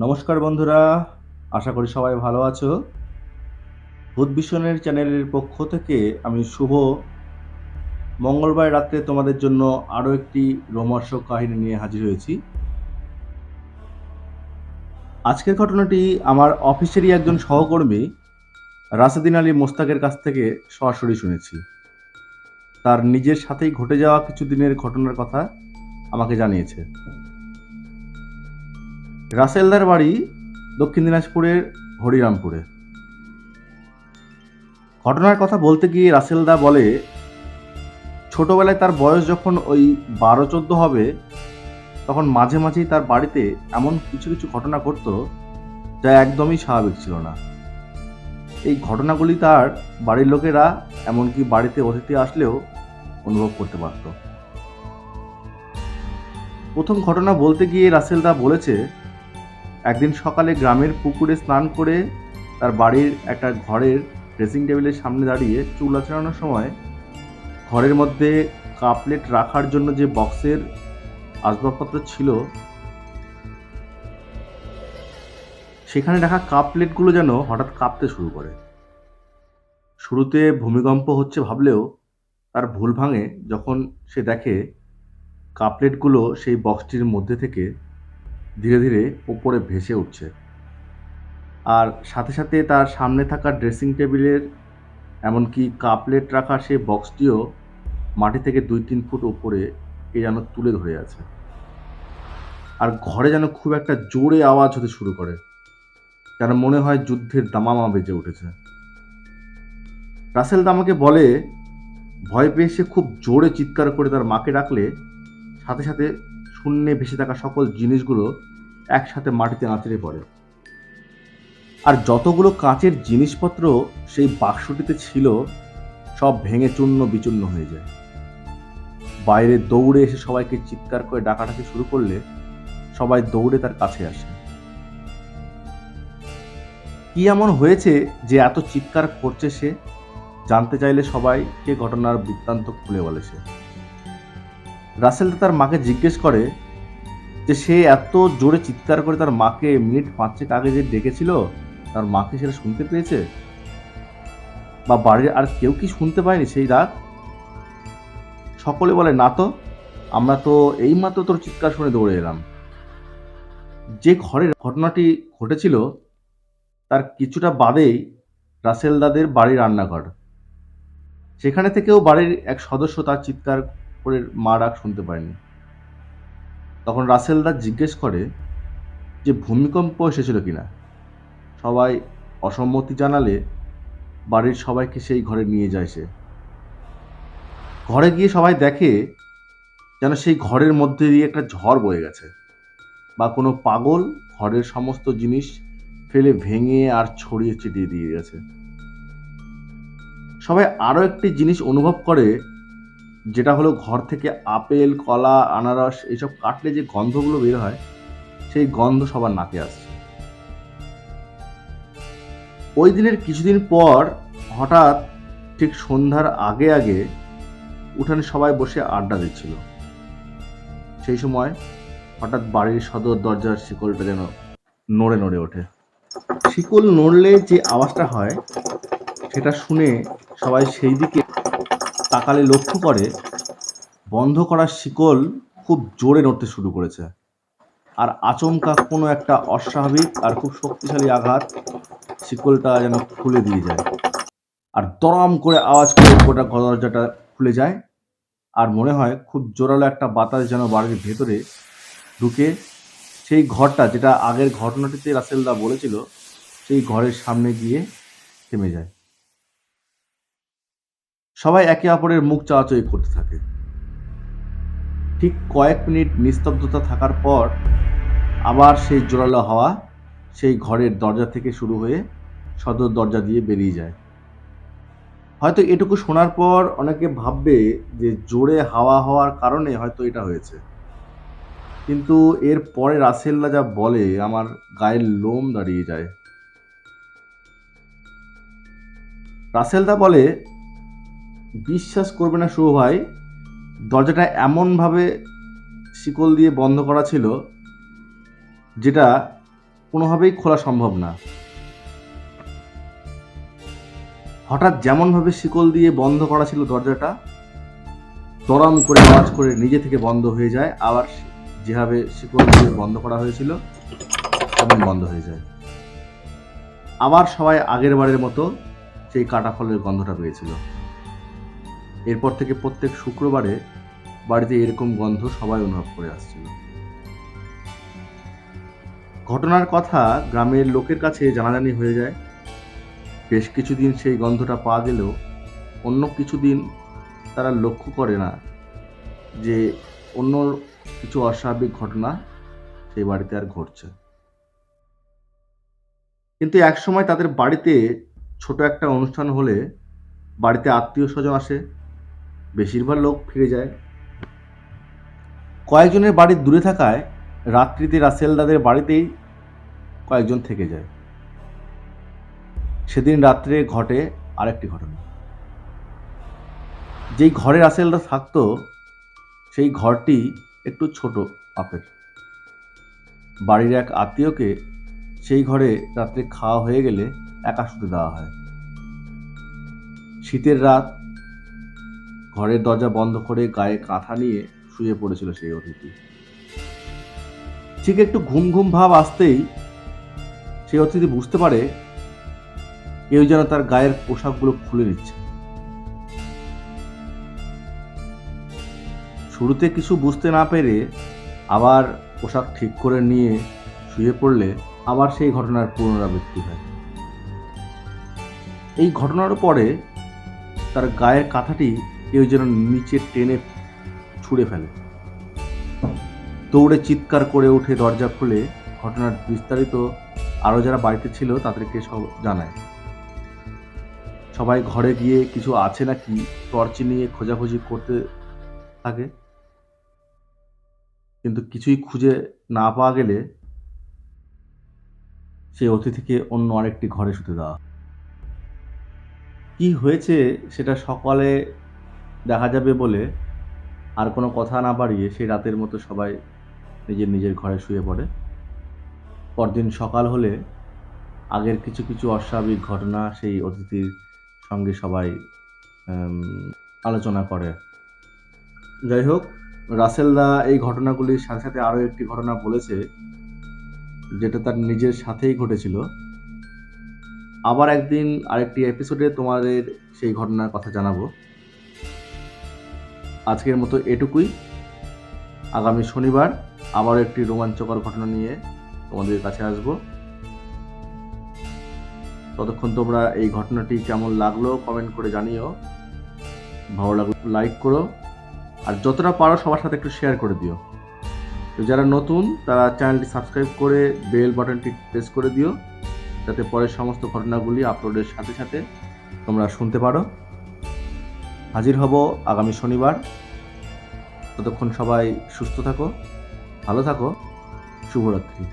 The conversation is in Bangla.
নমস্কার বন্ধুরা, আশা করি সবাই ভালো আছো। ভূত ভীষণের চ্যানেলের পক্ষ থেকে আমি শুভ মঙ্গলবার রাত্রে তোমাদের জন্য আরও একটি রোমহর্ষক কাহিনী নিয়ে হাজির হয়েছি। আজকের ঘটনাটি আমার অফিসেরই একজন সহকর্মী রাশেদিন আলী মোস্তাকের কাছ থেকে সরাসরি শুনেছি। তার নিজের সাথেই ঘটে যাওয়া কিছু দিনের ঘটনার কথা আমাকে জানিয়েছে। রাসেলদার বাড়ি দক্ষিণ দিনাজপুরের হরিরামপুরে। ঘটনার কথা বলতে গিয়ে রাসেলদা বলে, ছোটবেলায় তার বয়স যখন ওই 12-14 হবে, তখন মাঝে মাঝেই তার বাড়িতে এমন কিছু কিছু ঘটনা ঘটতো যা একদমই স্বাভাবিক ছিল না। এই ঘটনাগুলি তার বাড়ির লোকেরা, এমনকি বাড়িতে অতিথি আসলেও অনুভব করতে পারত। প্রথম ঘটনা বলতে গিয়ে রাসেলদা বলেছে, একদিন সকালে গ্রামের পুকুরে স্নান করে তার বাড়ির একটা ঘরের ড্রেসিং টেবিলের সামনে দাঁড়িয়ে চুল আঁচড়ানোর সময় ঘরের মধ্যে কাপলেট রাখার জন্য যে বক্সের আসবাবপত্র ছিল, সেখানে রাখা কাপ প্লেটগুলো যেন হঠাৎ কাঁপতে শুরু করে। শুরুতে ভূমিকম্প হচ্ছে ভাবলেও তার ভুল ভাঙে যখন সে দেখে কাপ প্লেটগুলো সেই বক্সটির মধ্যে থেকে ধীরে ধীরে ওপরে ভেসে উঠছে, আর সাথে সাথে তার সামনে থাকা ড্রেসিং টেবিলের, এমনকি কাপ প্লেট রাখা সেই বক্সটিও মাটি থেকে 2-3 ফুট ওপরে কে যেন তুলে ধরে আছে। আর ঘরে যেন খুব একটা জোরে আওয়াজ হতে শুরু করে, যেন মনে হয় যুদ্ধের দামামা বেজে উঠেছে। রাসেল আমাকে বলে, ভয় পেয়ে সে খুব জোরে চিৎকার করে তার মাকে ডাকলে সাথে সাথে শূন্যে ভেসে থাকা সকল জিনিসগুলো একসাথে মাটিতে আঁচড়ে পড়ে, আর যতগুলো কাঁচের জিনিসপত্র সেই বাক্সটিতে ছিল সব ভেঙে চূর্ণ বিচূর্ণ হয়ে যায়। বাইরে দৌড়ে এসে সবাইকে চিৎকার করে ডাকাডাকি শুরু করলে সবাই দৌড়ে তার কাছে আসে। কি এমন হয়েছে যে এত চিৎকার করছে সে জানতে চাইলে সবাইকে ঘটনার বৃত্তান্ত খুলে বলে সে। রাসেল তার মাকে জিজ্ঞেস করে যে সে এত জোরে চিৎকার করে তার মাকে মিনিট 5 আগে যে ডেকেছিল, তার মাকে সেটা শুনতে পেয়েছে, বা বাড়ির আর কেউ কি শুনতে পায়নি সেই রাত? সকলে বলে, না তো, আমরা তো এইমাত্র তোর চিৎকার শুনে দৌড়ে এলাম। যে ঘরের ঘটনাটি ঘটেছিল তার কিছুটা বাদেই রাসেল দাদের বাড়ির রান্নাঘর, সেখানে থেকেও বাড়ির এক সদস্য তার চিৎকার করে মা ডাক শুনতে পায়নি। তখন রাসেল দা জিজ্ঞেস করে যে ভূমিকম্প এসেছিল কিনা। সবাই অসম্মতি জানালে বাড়ির সবাইকে সেই ঘরে নিয়ে যায় সে। ঘরে গিয়ে সবাই দেখে যেন সেই ঘরের মধ্যে দিয়ে একটা ঝড় বয়ে গেছে, বা কোনো পাগল ঘরের সমস্ত জিনিস ফেলে ভেঙে আর ছড়িয়ে ছিটিয়ে দিয়ে গেছে। সবাই আরও একটি জিনিস অনুভব করে, যেটা হলো ঘর থেকে আপেল, কলা, আনারস এইসব কাটলে যে গন্ধগুলো বের হয়, সেই গন্ধ সবার নাকে আসছে। ওই দিনের কিছুদিন পর হঠাৎ ঠিক সন্ধ্যার আগে আগে উঠানে সবাই বসে আড্ডা দিচ্ছিল। সেই সময় হঠাৎ বাড়ির সদর দরজার শিকলটা যেন নড়ে নড়ে ওঠে। শিকল নড়লে যে আওয়াজটা হয় সেটা শুনে সবাই সেই দিকে তাকালে লক্ষ্য করে বন্ধ করা শিকল খুব জোরে নড়তে শুরু করেছে, আর আচমকা কোনো একটা অস্বাভাবিক আর খুব শক্তিশালী আঘাত শিকলটা যেন খুলে দিয়ে যায়, আর দরম করে আওয়াজ করে গোটা দরজাটা খুলে যায়, আর মনে হয় খুব জোরালো একটা বাতাস যেন বাড়ির ভেতরে ঢুকে সেই ঘরটা, যেটা আগের ঘটনাটিতে রাসেলদা বলেছিল, সেই ঘরের সামনে গিয়ে থেমে যায়। সবাই একে অপরের মুখ চাওয়াচাই করতে থাকে। ঠিক কয়েক মিনিট নিস্তব্ধতা থাকার পর আবার সেই জোরালো হাওয়া সেই ঘরের দরজা থেকে শুরু হয়ে সদর দরজা দিয়ে বেরিয়ে যায়। হয়তো এটুকু শোনার পর অনেকে ভাববে যে জোরে হাওয়া হওয়ার কারণে হয়তো এটা হয়েছে, কিন্তু এর পরে রাসেলদা যা বলে আমার গায়ের লোম দাঁড়িয়ে যায়। রাসেলদা বলে, বিশ্বাস করবে না শুভ ভাই, দরজাটা এমনভাবে শিকল দিয়ে বন্ধ করা ছিল যেটা কোনোভাবেই খোলা সম্ভব না। হঠাৎ যেমনভাবে শিকল দিয়ে বন্ধ করা ছিল দরজাটা, দড়াম করে আওয়াজ করে নিজে থেকে বন্ধ হয়ে যায়, আবার যেভাবে শিকল দিয়ে বন্ধ করা হয়েছিল তেমন বন্ধ হয়ে যায়। আবার সবাই আগের বারের মতো সেই কাটা ফলের গন্ধটা পেয়েছিল। এরপর থেকে প্রত্যেক শুক্রবারে বাড়িতে এরকম গন্ধ সবাই অনুভব করে আসছিল। ঘটনার কথা গ্রামের লোকের কাছে জানাজানি হয়ে যায়। বেশ কিছুদিন সেই গন্ধটা পাওয়া গেলেও অন্য কিছুদিন তারা লক্ষ্য করে না যে অন্য কিছু অস্বাভাবিক ঘটনা সেই বাড়িতে আর ঘটছে। কিন্তু একসময় তাদের বাড়িতে ছোট একটা অনুষ্ঠান হলে বাড়িতে আত্মীয় স্বজন আসে, বেশিরভাগ লোক ফিরে যায়। কয়েকজনের বাড়ি দূরে থাকায় রাত্রিতে রাসেল দাদের বাড়িতেই কয়েকজন থেকে যায়। সেদিন রাত্রে ঘটে আরেকটি ঘটনা। যেই ঘরে রাসেলরা থাকতো সেই ঘরটি একটু ছোট মাপের। বাড়ির এক আত্মীয়কে সেই ঘরে রাত্রে খাওয়া হয়ে গেলে একা শুতে দেওয়া হয়। শীতের রাত, ঘরের দরজা বন্ধ করে গায়ে কাঁথা নিয়ে শুয়ে পড়েছিল সেই অতিথি। ঠিক একটু ঘুম ঘুম ভাব আসতেই সেই অতিথি বুঝতে পারে কেউ যেন তার গায়ের পোশাকগুলো খুলে নিচ্ছে। শুরুতে কিছু বুঝতে না পেরে আবার পোশাক ঠিক করে নিয়ে শুয়ে পড়লে আবার সেই ঘটনার পুনরাবৃত্তি হয়। এই ঘটনার পরে তার গায়ের কাঁথাটি কেউ যেন নিচে টেনে ছুঁড়ে ফেলে। দৌড়ে চিৎকার করে উঠে দরজা খুলে ঘটনার বিস্তারিত আরও যারা বাড়িতে ছিল তাদেরকে সব জানায়। সবাই ঘরে গিয়ে কিছু আছে নাকি টর্চ নিয়ে খোঁজাখুঁজি করতে থাকে, কিন্তু কিছুই খুঁজে না পাওয়া গেলে সেই অতিথিকে অন্য আরেকটি ঘরে শুতে দেওয়া। কি হয়েছে সেটা সকালে দেখা যাবে বলে আর কোনো কথা না বাড়িয়ে সেই রাতের মতো সবাই নিজের নিজের ঘরে শুয়ে পড়ে। পরদিন সকাল হলে আগের কিছু কিছু অস্বাভাবিক ঘটনা সেই অতিথির সঙ্গে সবাই আলোচনা করে। যাই হোক, রাসেলদা এই ঘটনাগুলির সাথে সাথে আরও একটি ঘটনা বলেছে যেটা তার নিজের সাথেই ঘটেছিল। আবার একদিন আরেকটি এপিসোডে তোমাদের সেই ঘটনার কথা জানাবো। আজকের মতো এটুকুই। আগামী শনিবার আবারও একটি রোমাঞ্চকর ঘটনা নিয়ে তোমাদের কাছে আসবো। ততক্ষণ তোমরা এই ঘটনাটি কেমন লাগলো কমেন্ট করে জানিও। ভালো লাগলে লাইক করো, আর যতটা পারো সবার সাথে একটু শেয়ার করে দিও। তো যারা নতুন তারা চ্যানেলটি সাবস্ক্রাইব করে বেল বাটনটি প্রেস করে দিও, যাতে পরের সমস্ত ঘটনাগুলি আপলোডের সাথে সাথে তোমরা শুনতে পারো। হাজির হব আগামী শনিবার। ততক্ষণ সবাই সুস্থ থাকো, ভালো থাকো, শুভরাত্রি।